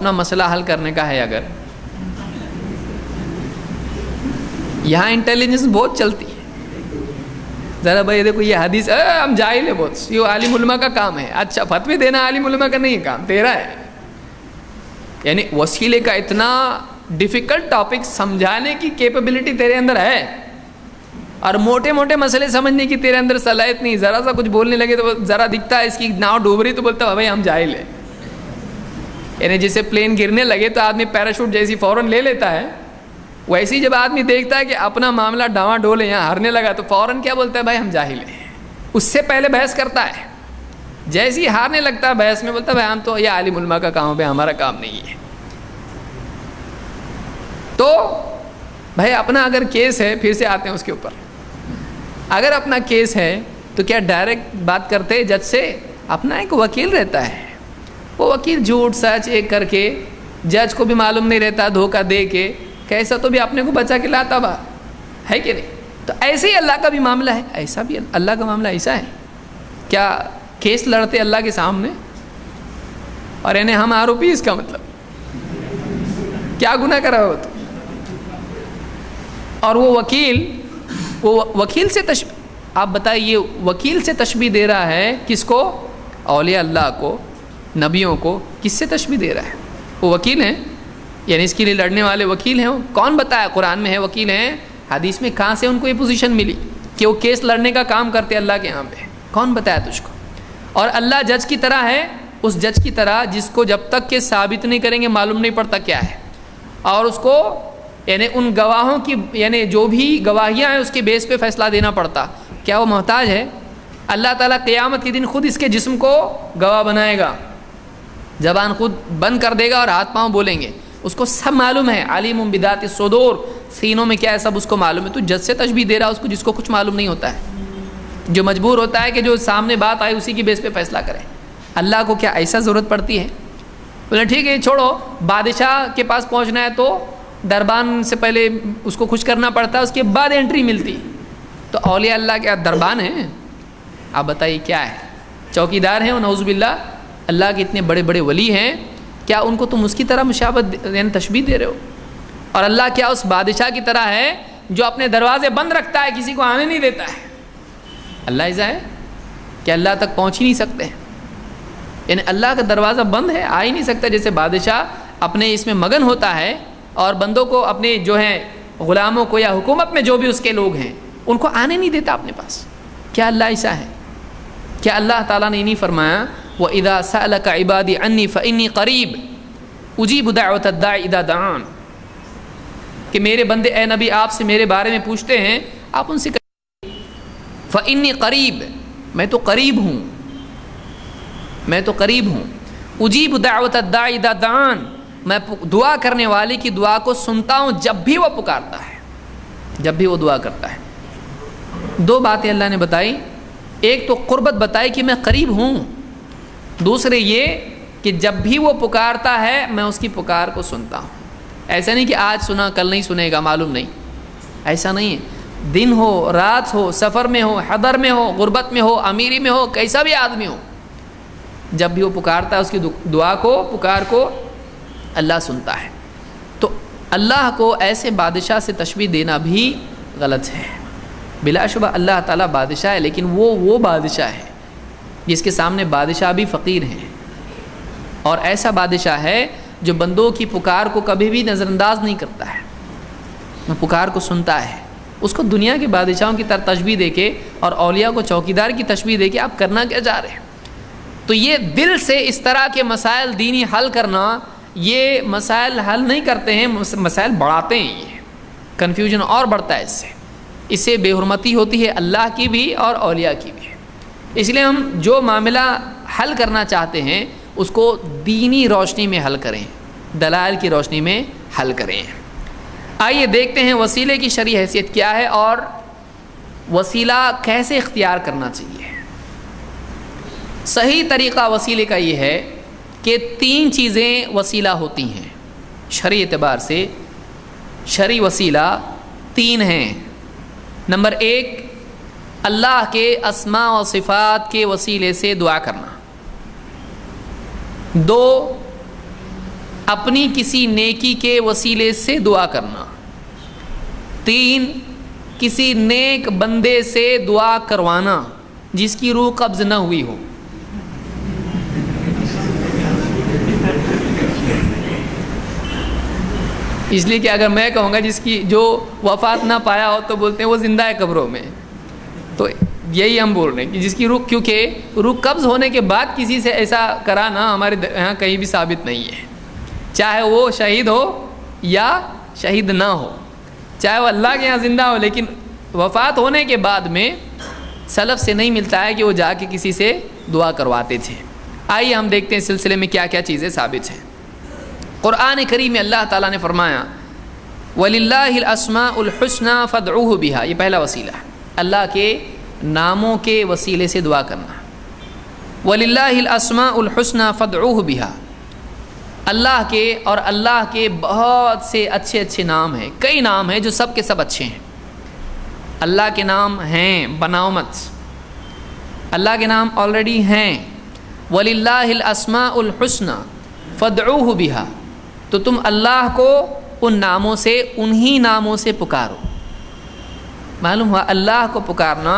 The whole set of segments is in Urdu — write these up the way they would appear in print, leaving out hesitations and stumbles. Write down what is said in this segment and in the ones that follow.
اپنا مسئلہ حل کرنے کا ہے، اگر یہاں انٹیلیجنس بہت چلتی ہے، ذرا بھائی دیکھو یہ حدیث ہم جاہل ہے بہت، یہ عالم علماء کا کام ہے. اچھا فتوی دینا عالم علماء کا نہیں ہے، کام تیرا ہے. یعنی وسیلے کا اتنا ڈیفیکلٹ ٹاپک سمجھانے کی کیپیبلٹی تیرے اندر ہے، اور موٹے موٹے مسئلے سمجھنے کی تیرے اندر صلاحیت نہیں. ذرا سا کچھ بولنے لگے تو ذرا دکھتا ہے اس کی ناؤ ڈوب رہی تو بولتا ہے بھائی ہم جاہل ہیں. یعنی جسے پلین گرنے لگے تو آدمی پیراشوٹ جیسی فوراً لے لیتا ہے، ویسے ہی جب آدمی دیکھتا ہے کہ اپنا معاملہ ڈاواں ڈول ہے، یہاں ہارنے لگا تو فوراً کیا بولتا ہے بھائی ہم جاہل ہیں. اس سے پہلے بحث کرتا ہے، جیسے ہی ہارنے لگتا ہے بحث میں بولتا ہے بھائی ہم تو یہ عالم علماء کا کام ہے، ہمارا کام نہیں ہے. تو بھائی اپنا اگر کیس ہے، پھر سے آتے ہیں اس کے اوپر، اگر اپنا کیس ہے تو کیا ڈائریکٹ بات کرتے جج سے؟ اپنا ایک وکیل رہتا ہے، وہ وکیل جھوٹ سچ ایک کر کے جج کو بھی معلوم نہیں رہتا، دھوکہ دے کے کیسا تو بھی اپنے کو بچا کے لاتا با ہے کہ نہیں. تو ایسے ہی اللہ کا بھی معاملہ ہے، ایسا بھی اللہ کا معاملہ ایسا ہے. کیا کیس لڑتے اللہ کے سامنے اور انہیں ہم آروپی، اس کا مطلب کیا گناہ کرا ہو تو. اور وہ وکیل سے آپ بتائیے، وکیل سے تشبیہ دے رہا ہے کس کو؟ اولیاء اللہ کو، نبیوں کو. کس سے تشبیہ دے رہا ہے؟ وہ وکیل ہیں، یعنی اس کے لیے لڑنے والے وکیل ہیں. کون بتایا؟ قرآن میں ہے وکیل ہیں، حدیث میں کہاں سے ان کو یہ پوزیشن ملی کہ وہ کیس لڑنے کا کام کرتے اللہ کے یہاں پہ؟ کون بتایا تجھ کو؟ اور اللہ جج کی طرح ہے، اس جج کی طرح جس کو جب تک کہ ثابت نہیں کریں گے معلوم نہیں پڑتا کیا ہے، اور اس کو یعنی ان گواہوں کی، یعنی جو بھی گواہیاں ہیں اس کے بیس پہ فیصلہ دینا پڑتا. کیا وہ محتاج ہے؟ اللہ تعالیٰ قیامت کے دن خود اس کے جسم کو گواہ بنائے گا، زبان خود بند کر دے گا اور ہاتھ پاؤں بولیں گے. اس کو سب معلوم ہے، علیم بذات الصدور، سینوں میں کیا ہے سب اس کو معلوم ہے. تو جج سے تشبیہ دے رہا اس کو جس کو کچھ معلوم نہیں ہوتا ہے، جو مجبور ہوتا ہے کہ جو سامنے بات آئے اسی کی بیس پہ فیصلہ کرے. اللہ کو کیا ایسا ضرورت پڑتی ہے؟ بولے ٹھیک ہے چھوڑو، بادشاہ کے پاس پہنچنا ہے تو دربان سے پہلے اس کو خوش کرنا پڑتا ہے، اس کے بعد انٹری ملتی. تو اولیاء اللہ کیا دربان ہیں؟ آپ بتائیے کیا ہے؟ چوکیدار ہیں وہ، نعوذ باللہ. اللہ کے اتنے بڑے بڑے ولی ہیں، کیا ان کو تم اس کی طرح مشابہت یعنی تشبیہ دے رہے ہو؟ اور اللہ کیا اس بادشاہ کی طرح ہے جو اپنے دروازے بند رکھتا ہے، کسی کو آنے نہیں دیتا ہے؟ اللہ ایسا ہے کہ اللہ تک پہنچ ہی نہیں سکتے، یعنی اللہ کا دروازہ بند ہے، آ ہی نہیں سکتا. جیسے بادشاہ اپنے اس میں مگن ہوتا ہے اور بندوں کو، اپنے جو ہیں غلاموں کو یا حکومت میں جو بھی اس کے لوگ ہیں ان کو آنے نہیں دیتا اپنے پاس. کیا اللہ ایسا ہے؟ کیا اللہ تعالیٰ نے نہیں فرمایا وَإِذَا سَأَلَكَ عِبَادِي عَنِّي فَإِنِّي قَرِيبٌ أُجِيبُ دَعْوَةَ الدَّاعِ إِذَا دَعَانِ، کہ میرے بندے اے نبی آپ سے میرے بارے میں پوچھتے ہیں، آپ ان سے کہیں فَإِنِّي قَرِيبٌ، میں تو قریب ہوں، میں تو قریب ہوں. اجیب دعوت الداعی اذا دعان، میں دعا کرنے والے کی دعا کو سنتا ہوں جب بھی وہ پکارتا ہے، جب بھی وہ دعا کرتا ہے. دو باتیں اللہ نے بتائی، ایک تو قربت بتائی کہ میں قریب ہوں، دوسرے یہ کہ جب بھی وہ پکارتا ہے میں اس کی پکار کو سنتا ہوں. ایسا نہیں کہ آج سنا کل نہیں سنے گا، معلوم نہیں، ایسا نہیں ہے. دن ہو رات ہو، سفر میں ہو، حضر میں ہو، غربت میں ہو، امیری میں ہو، کیسا بھی آدمی ہو، جب بھی وہ پکارتا ہے اس کی دعا کو، پکار کو اللہ سنتا ہے. تو اللہ کو ایسے بادشاہ سے تشبیہ دینا بھی غلط ہے. بلا شبہ اللہ تعالیٰ بادشاہ ہے، لیکن وہ بادشاہ ہے جس کے سامنے بادشاہ بھی فقیر ہیں، اور ایسا بادشاہ ہے جو بندوں کی پکار کو کبھی بھی نظر انداز نہیں کرتا ہے، وہ پکار کو سنتا ہے. اس کو دنیا کے بادشاہوں کی طرح تشبیہ دے کے اور اولیاء کو چوکیدار کی تشبیہ دے کے آپ کرنا کیا چاہ رہے ہیں؟ تو یہ دل سے اس طرح کے مسائل دینی حل کرنا، یہ مسائل حل نہیں کرتے ہیں، مسائل بڑھاتے ہیں. یہ کنفیوژن اور بڑھتا ہے، اس سے بے حرمتی ہوتی ہے اللہ کی بھی اور اولیاء کی بھی. اس لیے ہم جو معاملہ حل کرنا چاہتے ہیں اس کو دینی روشنی میں حل کریں، دلائل کی روشنی میں حل کریں. آئیے دیکھتے ہیں وسیلے کی شرعی حیثیت کیا ہے اور وسیلہ کیسے اختیار کرنا چاہیے. صحیح طریقہ وسیلے کا یہ ہے کہ 3 چیزیں وسیلہ ہوتی ہیں شرعی اعتبار سے. شرعی وسیلہ 3 ہیں. نمبر 1، اللہ کے اسماء و صفات کے وسیلے سے دعا کرنا. 2، اپنی کسی نیکی کے وسیلے سے دعا کرنا. 3 کسی نیک بندے سے دعا کروانا جس کی روح قبض نہ ہوئی ہو. اس لیے کہ اگر میں کہوں گا جس کی جو وفات نہ پایا ہو تو بولتے ہیں وہ زندہ ہے قبروں میں. تو یہی ہم بول رہے ہیں کہ جس کی روح، کیونکہ روح قبض ہونے کے بعد کسی سے ایسا کرانا ہمارے یہاں کہیں بھی ثابت نہیں ہے، چاہے وہ شہید ہو یا شہید نہ ہو، چاہے وہ اللہ کے یہاں زندہ ہو، لیکن وفات ہونے کے بعد میں سلف سے نہیں ملتا ہے کہ وہ جا کے کسی سے دعا کرواتے تھے. آئیے ہم دیکھتے ہیں اس سلسلے میں کیا کیا چیزیں ثابت ہیں. قرآن کریم میں اللہ تعالیٰ نے فرمایا وَلِلَّهِ الْأَسْمَاءُ الْحُسْنَى فَادْعُوهُ بِهَا. یہ پہلا وسیلہ ہے، اللہ کے ناموں کے وسیلے سے دعا کرنا. وَلِلَّهِ الْأَسْمَاءُ الْحُسْنَى فَادْعُوهُ بِهَا. اللہ کے اور اللہ کے بہت سے اچھے اچھے نام ہیں، کئی نام ہیں جو سب کے سب اچھے ہیں. اللہ کے نام ہیں، بناؤ مت، اللہ کے نام آلریڈی ہیں. وَلِلَّهِ الْأَسْمَاءُ الْحُسْنَى فَادْعُوهُ بِهَا. تو تم اللہ کو ان ناموں سے، انہی ناموں سے پکارو. معلوم ہوا اللہ کو پکارنا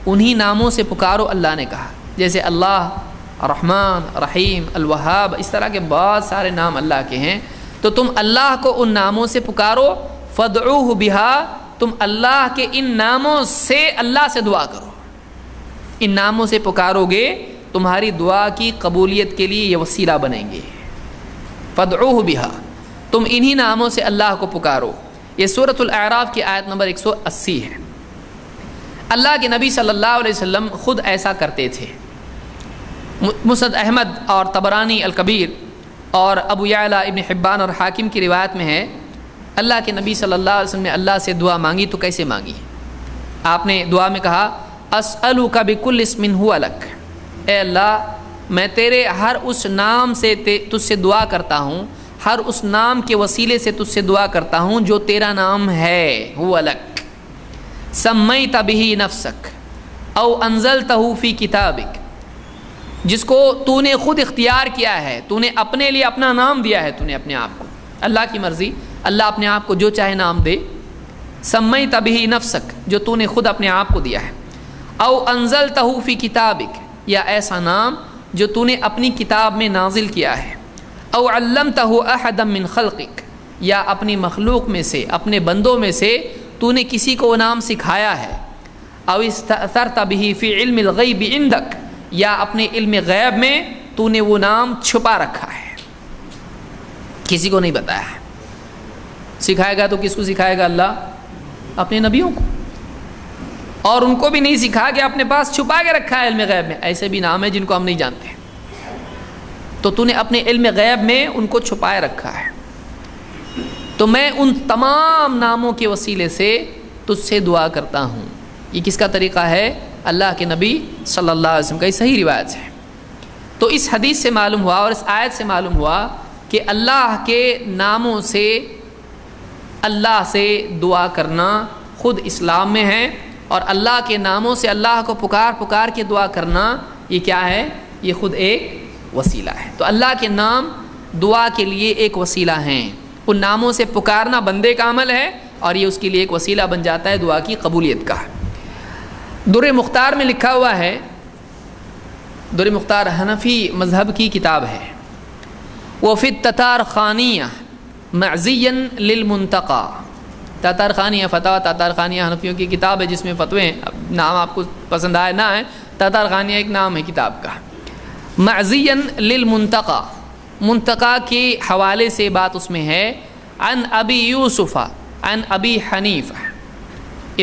انہی ناموں سے پکارو. اللہ نے کہا جیسے اللہ رحمان، رحیم، الوہاب، اس طرح کے بہت سارے نام اللہ کے ہیں. تو تم اللہ کو ان ناموں سے پکارو. فَادْعُوهُ بِهَا. تم اللہ کے ان ناموں سے اللہ سے دعا کرو. ان ناموں سے پکارو گے تمہاری دعا کی قبولیت کے لیے یہ وسیلہ بنیں گے. فَادْعُوهُ بِهَا. تم انہی ناموں سے اللہ کو پکارو. یہ سورۃ الاعراف کی آیت نمبر 180 ہے. اللہ کے نبی صلی اللہ علیہ وسلم خود ایسا کرتے تھے. مسند احمد اور طبرانی الکبیر اور ابو یعلا ابن حبان اور حاکم کی روایت میں ہے اللہ کے نبی صلی اللہ علیہ وسلم نے اللہ سے دعا مانگی تو کیسے مانگی؟ آپ نے دعا میں کہا اسألک بکل اسم ھو لک. اے اللہ میں تیرے ہر اس نام سے تجھ سے دعا کرتا ہوں، ہر اس نام کے وسیلے سے تجھ سے دعا کرتا ہوں جو تیرا نام ہے. ھو لک سمیت بہ نفسک او انزلتہ فی کتابک. جس کو تو نے خود اختیار کیا ہے، تو نے اپنے لیے اپنا نام دیا ہے، تو نے اپنے آپ کو، اللہ کی مرضی، اللہ اپنے آپ کو جو چاہے نام دے. سمیت بہ نفسک، جو تو نے خود اپنے آپ کو دیا ہے. او انزلتہ فی کتابک، یا ایسا نام جو تو نے اپنی کتاب میں نازل کیا ہے. او علمتہ احدا من خلقک، یا اپنی مخلوق میں سے، اپنے بندوں میں سے تو نے کسی کو وہ نام سکھایا ہے. او استأثرت بہ فی علم الغیب عندک، یا اپنے علم غیب میں تو نے وہ نام چھپا رکھا ہے، کسی کو نہیں بتایا ہے. سکھائے گا تو کس کو سکھائے گا؟ اللہ اپنے نبیوں کو. اور ان کو بھی نہیں سکھا کہ اپنے پاس چھپا کے رکھا ہے علم غیب میں. ایسے بھی نام ہیں جن کو ہم نہیں جانتے، تو نے اپنے علم غیب میں ان کو چھپائے رکھا ہے. تو میں ان تمام ناموں کے وسیلے سے تجھ سے دعا کرتا ہوں. یہ کس کا طریقہ ہے؟ اللہ کے نبی صلی اللہ علیہ وسلم کا. یہ صحیح روایت ہے. تو اس حدیث سے معلوم ہوا اور اس آیت سے معلوم ہوا کہ اللہ کے ناموں سے اللہ سے دعا کرنا خود اسلام میں ہے، اور اللہ کے ناموں سے اللہ کو پکار کے دعا کرنا یہ کیا ہے؟ یہ خود ایک وسیلہ ہے. تو اللہ کے نام دعا کے لیے ایک وسیلہ ہیں. ان ناموں سے پکارنا بندے کا عمل ہے اور یہ اس کے لیے ایک وسیلہ بن جاتا ہے دعا کی قبولیت کا. در مختار میں لکھا ہوا ہے، در مختار حنفی مذہب کی کتاب ہے. وفی التتار خانیہ معزیا للمنتقى. تتار خانیہ فتاوی تتار خانیہ حنفیوں کی کتاب ہے جس میں فتوے ہیں. اب نام آپ کو پسند آئے نہ آئے، تتار خانیہ ایک نام ہے کتاب کا. معزیا للمنتقى، منتقى کے حوالے سے بات اس میں ہے. عن ابی یوسف عن ابی حنیفہ،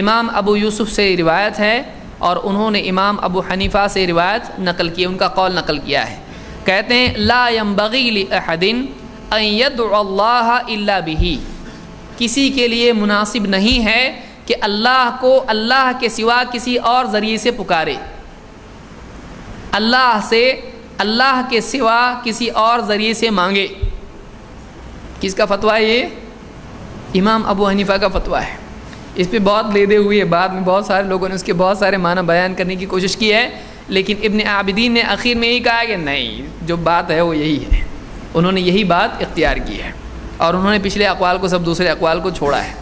امام ابو یوسف سے روایت ہے اور انہوں نے امام ابو حنیفہ سے روایت نقل کی، ان کا قول نقل کیا ہے. کہتے ہیں لا ينبغي لأحد ان يدعو اللہ الا به. کسی کے لیے مناسب نہیں ہے کہ اللہ کو اللہ کے سوا کسی اور ذریعے سے پکارے. اللہ سے اللہ کے سوا کسی اور ذریعے سے مانگے. کس کا فتویٰ ہے؟ یہ امام ابو حنیفہ کا فتویٰ ہے. اس پہ بہت لیدے ہوئی ہے، بعد میں بہت سارے لوگوں نے اس کے بہت سارے معنی بیان کرنے کی کوشش کی ہے، لیکن ابن عابدین نے آخر میں یہی کہا کہ نہیں، جو بات ہے وہ یہی ہے. انہوں نے یہی بات اختیار کی ہے، اور انہوں نے پچھلے اقوال کو، سب دوسرے اقوال کو چھوڑا ہے۔